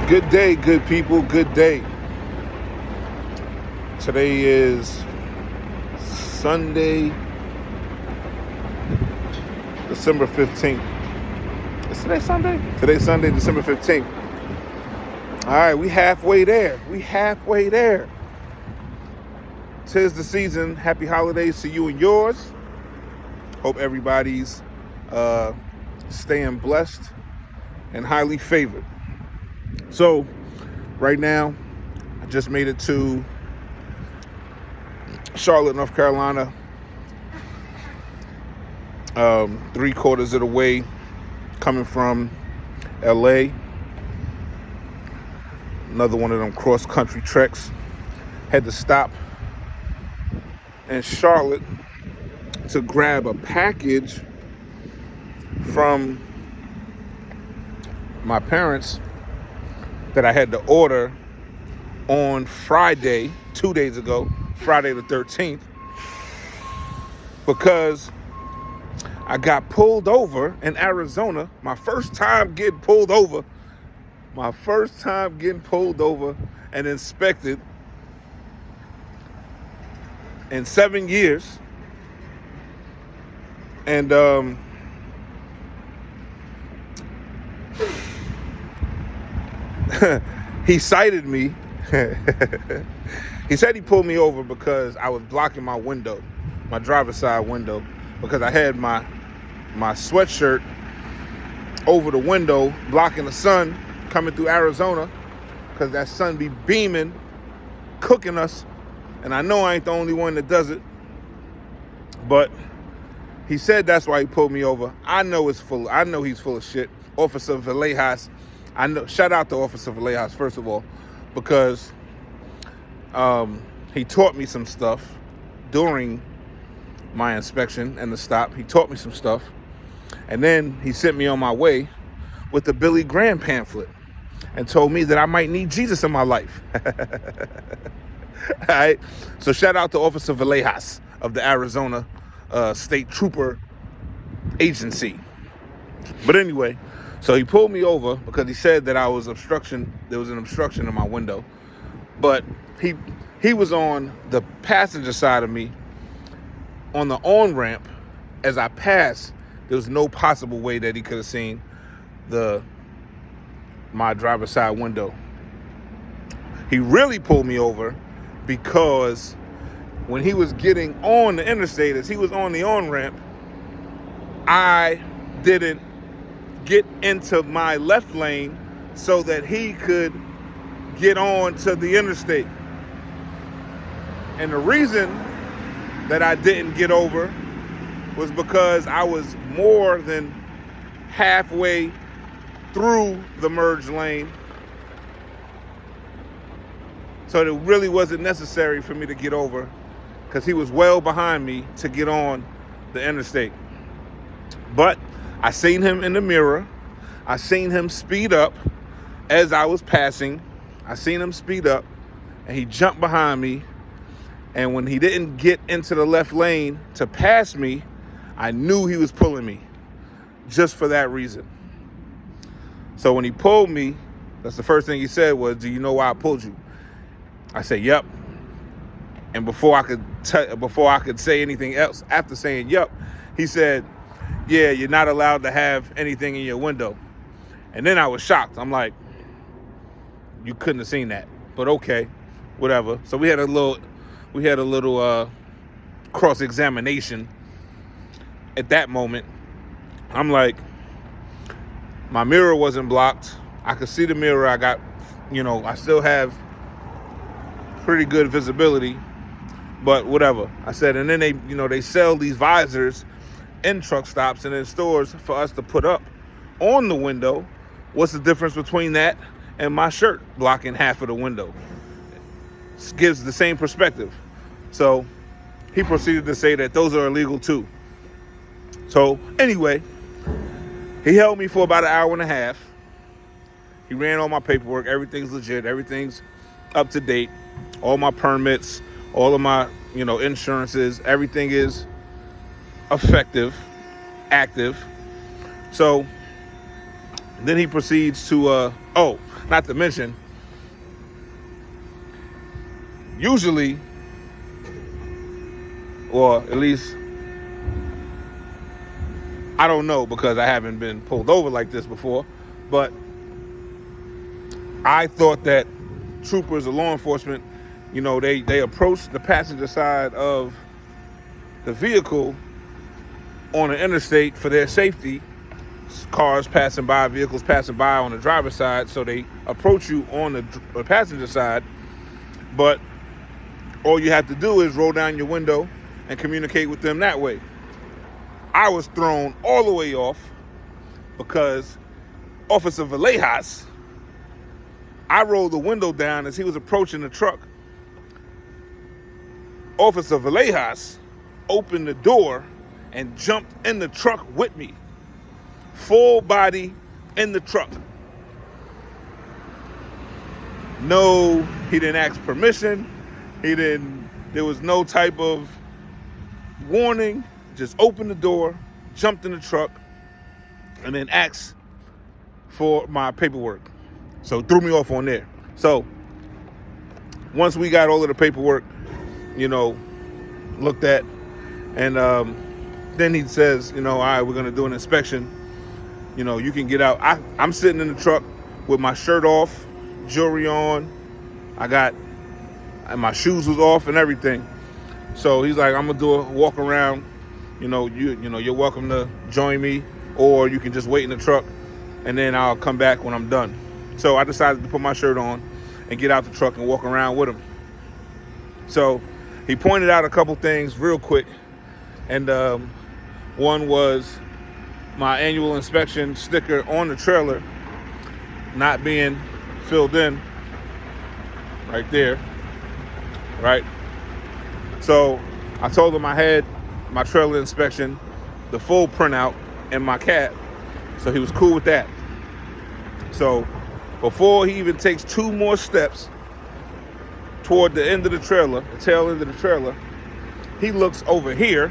Good day, good people, good day. Today is Sunday, December 15th. Is today Sunday? Today's Sunday, December 15th. All right, we halfway there. Tis the season. Happy holidays to you and yours. Hope everybody's staying blessed and highly favored. So, right now, I just made it to Charlotte, North Carolina. 3/4 of the way coming from L.A. Another one of them cross-country treks. Had to stop in Charlotte to grab a package from my parents that I had to order on Friday, 2 days ago, Friday the 13th, because I got pulled over in Arizona. My first time getting pulled over and inspected in 7 years. And he cited me. He said he pulled me over because I was blocking my window, my driver's side window, because I had my sweatshirt over the window blocking the sun coming through Arizona, because that sun be beaming, cooking us. And I know I ain't the only one that does it, but he said that's why he pulled me over. I know he's full of shit. Officer Villegas. Shout out to Officer Villegas, first of all, because he taught me some stuff during my inspection and the stop. He taught me some stuff. And then he sent me on my way with the Billy Graham pamphlet and told me that I might need Jesus in my life. All right. So shout out to Officer Villegas of the Arizona State Trooper Agency. But anyway, so he pulled me over because he said that there was an obstruction in my window. But he was on the passenger side of me on the on-ramp. As I passed, there was no possible way that he could have seen my driver's side window. He really pulled me over because when he was getting on the interstate, as he was on the on-ramp, I didn't get into my left lane so that he could get on to the interstate. And the reason that I didn't get over was because I was more than halfway through the merge lane. So it really wasn't necessary for me to get over, because he was well behind me to get on the interstate. But I seen him in the mirror. I seen him speed up as I was passing. I seen him speed up, and he jumped behind me. And when he didn't get into the left lane to pass me, I knew he was pulling me just for that reason. So when he pulled me, that's the first thing he said was, "Do you know why I pulled you?" I said, "Yep." And before I could say anything else after saying "yep," he said, "Yeah, you're not allowed to have anything in your window." And then I was shocked. I'm like, "You couldn't have seen that, but okay, whatever." So we had a little cross-examination at that moment. I'm like, my mirror wasn't blocked. I could see the mirror. I still have pretty good visibility, but whatever. I said, and then they sell these visors in truck stops and in stores for us to put up on the window. What's the difference between that and my shirt blocking half of the window? It gives the same perspective. So he proceeded to say that those are illegal too. So anyway, he held me for about an hour and a half. He ran all my paperwork. Everything's legit. Everything's up to date. All my permits, all of my, insurances, everything is effective, active. So Then he proceeds to, not to mention, usually, or at least, I don't know because I haven't been pulled over like this before, but I thought that troopers or law enforcement, they approach the passenger side of the vehicle on the interstate for their safety. Cars passing by, vehicles passing by on the driver's side, so they approach you on the passenger side, but all you have to do is roll down your window and communicate with them that way. I was thrown all the way off because Officer Villegas, I rolled the window down as he was approaching the truck. Officer Villegas opened the door and jumped in the truck with me. Full body in the truck. No, he didn't ask permission. There was no type of warning. Just opened the door, jumped in the truck, and then asked for my paperwork. So threw me off on there. So once we got all of the paperwork, looked at, and then he says, all right, we're going to do an inspection. You can get out. I'm sitting in the truck with my shirt off, jewelry on. And my shoes was off and everything. So he's like, I'm gonna do a walk around. You're welcome to join me, or you can just wait in the truck, and then I'll come back when I'm done. So I decided to put my shirt on and get out the truck and walk around with him. So he pointed out a couple things real quick, and one was my annual inspection sticker on the trailer not being filled in right there, right? So I told him I had my trailer inspection, the full printout in my cab. So he was cool with that. So before he even takes two more steps toward the end of the trailer, the tail end of the trailer, he looks over here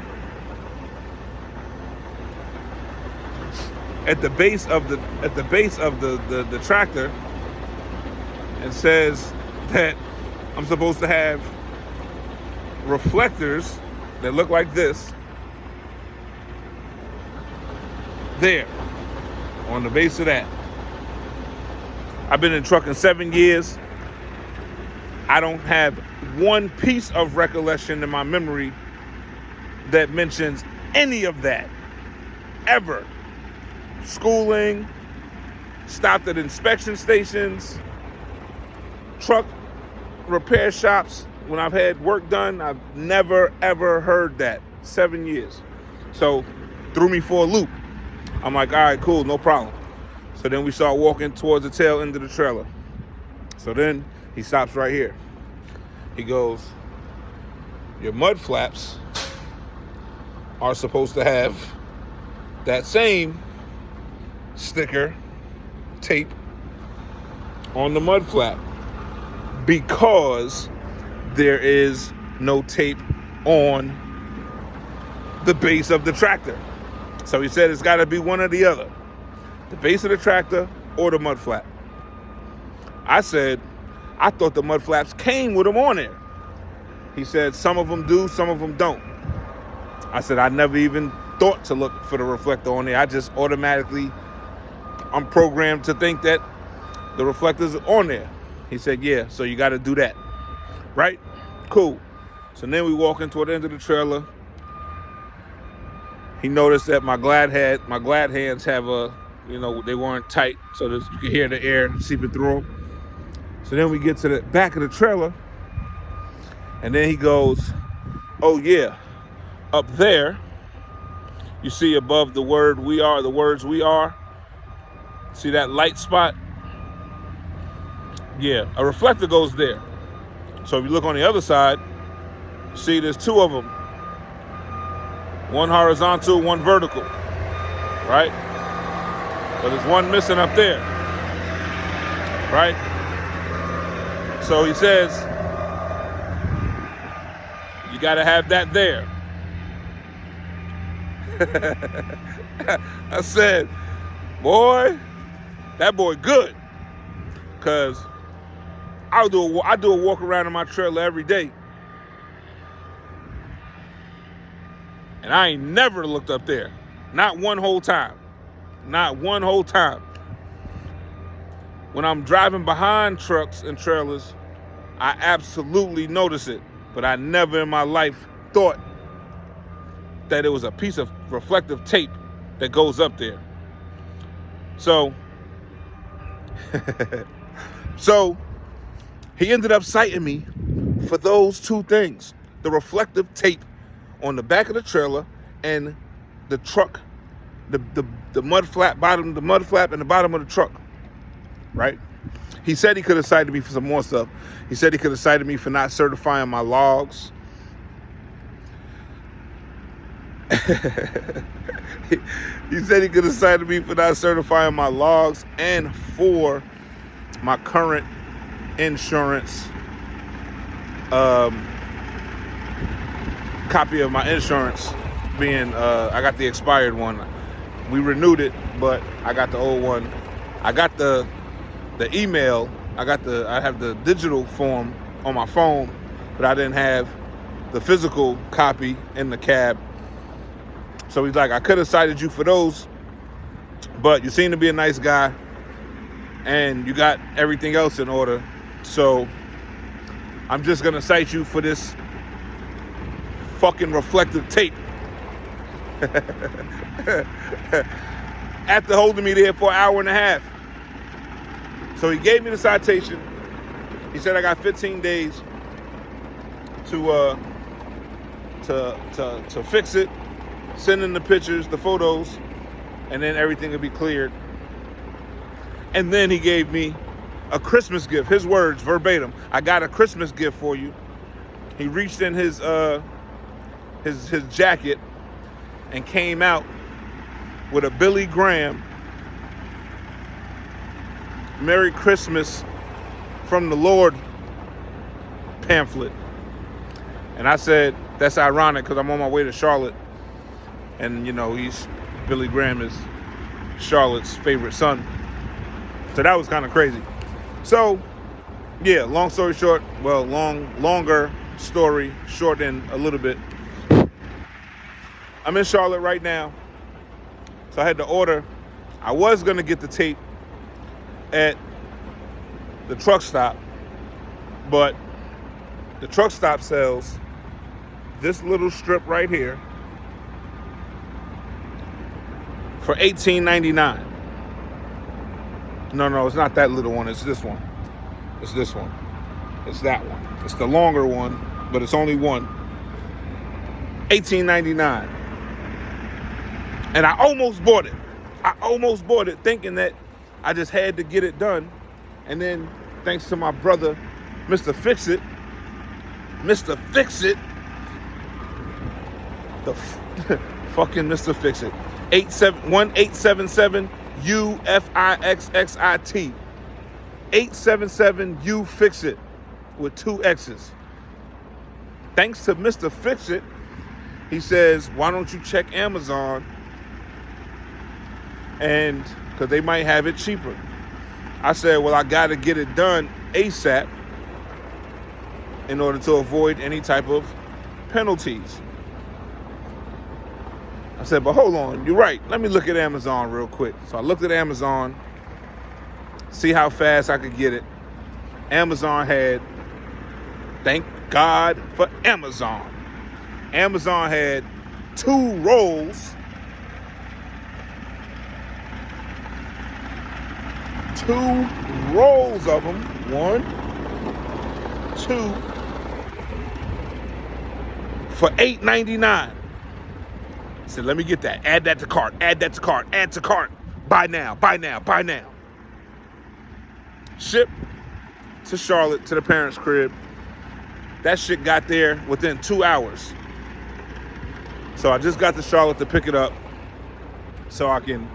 at the base of the tractor and says that I'm supposed to have reflectors that look like this there on the base of that. I've been in trucking 7 years. I don't have one piece of recollection in my memory that mentions any of that ever. Schooling, stopped at inspection stations, truck repair shops. When I've had work done, I've never, ever heard that. 7 years. So, threw me for a loop. I'm like, all right, cool, no problem. So then we start walking towards the tail end of the trailer. So then he stops right here. He goes, your mud flaps are supposed to have that same sticker, tape on the mud flap, because there is no tape on the base of the tractor. So he said it's got to be one or the other, the base of the tractor or the mud flap. I said, I thought the mud flaps came with them on there. He said some of them do, some of them don't. I said, I never even thought to look for the reflector on there. I just automatically, I'm programmed to think that the reflectors are on there. He said, yeah, so you got to do that. Right? Cool. So then we walk into the end of the trailer. He noticed that my glad hands have they weren't tight, so you could hear the air seeping through them. So then we get to the back of the trailer, and then he goes, oh yeah, up there, you see above the words we are, see that light spot? Yeah, a reflector goes there. So if you look on the other side, see there's two of them. One horizontal, one vertical, right? But there's one missing up there, right? So he says, you gotta have that there. I said, boy, That boy good. Because I do a walk around in my trailer every day. And I ain't never looked up there. Not one whole time. Not one whole time. When I'm driving behind trucks and trailers, I absolutely notice it. But I never in my life thought that it was a piece of reflective tape that goes up there. So, so he ended up citing me for those two things. The reflective tape on the back of the trailer and the truck, the mud flap bottom, the mud flap and the bottom of the truck, right? He said he could have cited me for some more stuff. He said he could have cited me for not certifying my logs. He said he could have cited me for not certifying my logs and for my current insurance, copy of my insurance being, I got the expired one. We renewed it, but I got the old one. I got the email. I have the digital form on my phone, but I didn't have the physical copy in the cab. So he's like, I could have cited you for those, but you seem to be a nice guy and you got everything else in order. So I'm just going to cite you for this fucking reflective tape. After holding me there for an hour and a half. So he gave me the citation. He said I got 15 days to fix it, send in the pictures, the photos, and then everything will be cleared. And then he gave me a Christmas gift. His words, verbatim. I got a Christmas gift for you. He reached in his jacket and came out with a Billy Graham Merry Christmas from the Lord pamphlet. And I said, that's ironic because I'm on my way to Charlotte. And, you know, Billy Graham is Charlotte's favorite son. So that was kind of crazy. So, yeah, long story short, well, longer story, shortened a little bit. I'm in Charlotte right now. So I had to order. I was going to get the tape at the truck stop, but the truck stop sells this little strip right here for $18.99. No, it's not that little one. It's this one. It's this one. It's that one. It's the longer one, but it's only one. $18.99. And I almost bought it. Thinking that I just had to get it done. And then, thanks to my brother, Mr. Fix-It, the fucking Mr. Fix-It, 1877-UFIXXIT, 877-U-FIX-IT with 2 X's. Thanks to Mr. Fix-It, he says, why don't you check Amazon? And because they might have it cheaper. I said, well, I got to get it done ASAP in order to avoid any type of penalties. I said, but hold on, you're right. Let me look at Amazon real quick. So I looked at Amazon, see how fast I could get it. Amazon had, thank God for Amazon. Amazon had 2 rolls. 2 rolls of them. 1, 2 for $8.99. I said, let me get that. Add that to cart. Add to cart. Buy now. Ship to Charlotte, to the parents' crib. That shit got there within 2 hours. So I just got to Charlotte to pick it up so I can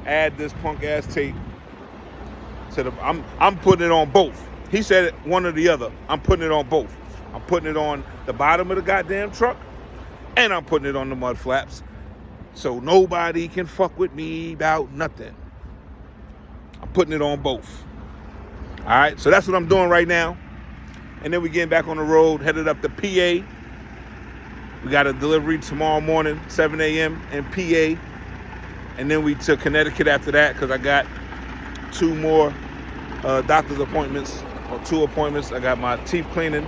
add this punk ass tape to the, I'm putting it on both. He said it, one or the other. I'm putting it on both. I'm putting it on the bottom of the goddamn truck and I'm putting it on the mud flaps so nobody can fuck with me about nothing. I'm putting it on both. All right, so that's what I'm doing right now. And then we getting back on the road, headed up to PA. We got a delivery tomorrow morning, 7 a.m. in PA. And then we took Connecticut after that because I got 2 more doctor's appointments, or 2 appointments. I got my teeth cleaning.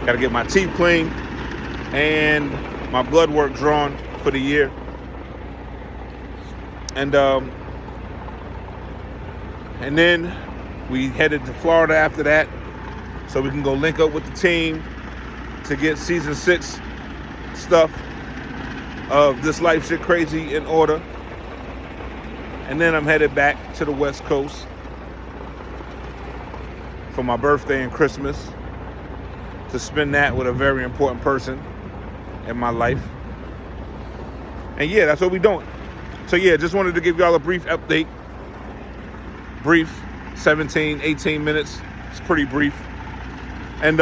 Got to get my teeth cleaned and my blood work drawn for the year. And then we headed to Florida after that so we can go link up with the team to get season 6 stuff of This Life Shit Crazy in order. And then I'm headed back to the West Coast for my birthday and Christmas to spend that with a very important person in my life. And yeah, that's what we're doing. So yeah, just wanted to give y'all a brief update. Brief, 17, 18 minutes. It's pretty brief. And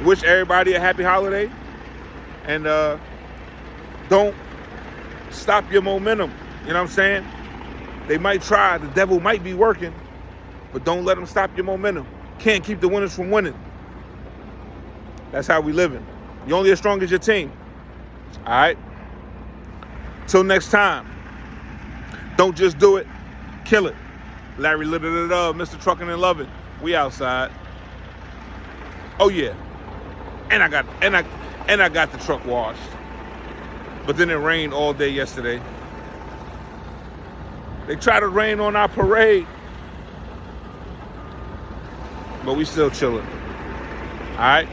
wish everybody a happy holiday. And don't stop your momentum. You know what I'm saying? They might try, the devil might be working, but don't let them stop your momentum. Can't keep the winners from winning. That's how we living. You're only as strong as your team. All right? Till next time. Don't just do it, kill it. Larry Mr. Truckin and Lovin. We outside. Oh yeah. And I got the truck washed. But then it rained all day yesterday. They try to rain on our parade. But we still chilling. All right?